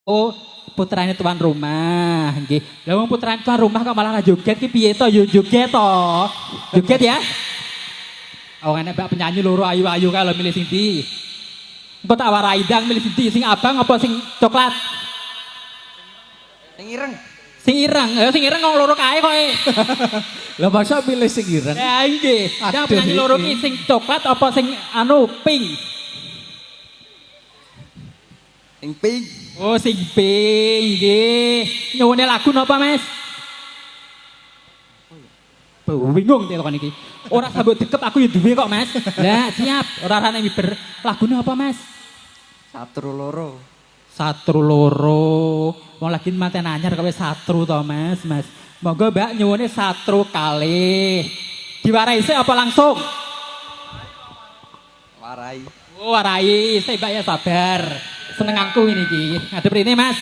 Oh, putrane tuan rumah, nggih. Lah wong putrane tuan rumah kok malah joget ki piye to? Yo joget to. Joget ya. Oh, enek bak penyanyi loro ayu-ayu kae lho milih sing ndi? Engko tak warai ndang milih sing ndi? Sing abang apa sing coklat? Sing ireng. Sing ireng. Sing ireng wong loro kae kok. Lah masa pilih sing ireng? Ya nggih. Yang Aduh, penyanyi loro iki. ki sing coklat apa sing anu pink? Sing pink. Oh, sing pink nggih. Nyuwune lagu napa, Mas? Bingung telepon iki. Ora sambut dekep aku ya duwe kok, Mas. Lah, siap. Ora rane miber. Lagune apa, Mas? Satru loro. Satru loro. Wong lagi manten anyar kowe satru to, Mas, Mas. Monggo Mbak nyuwune satru kalih. Diwarai sik apa langsung? Warai. Oh, warai. Sik Mbak ya sabar. Seneng aku ini iki. Ngadep rene, Mas.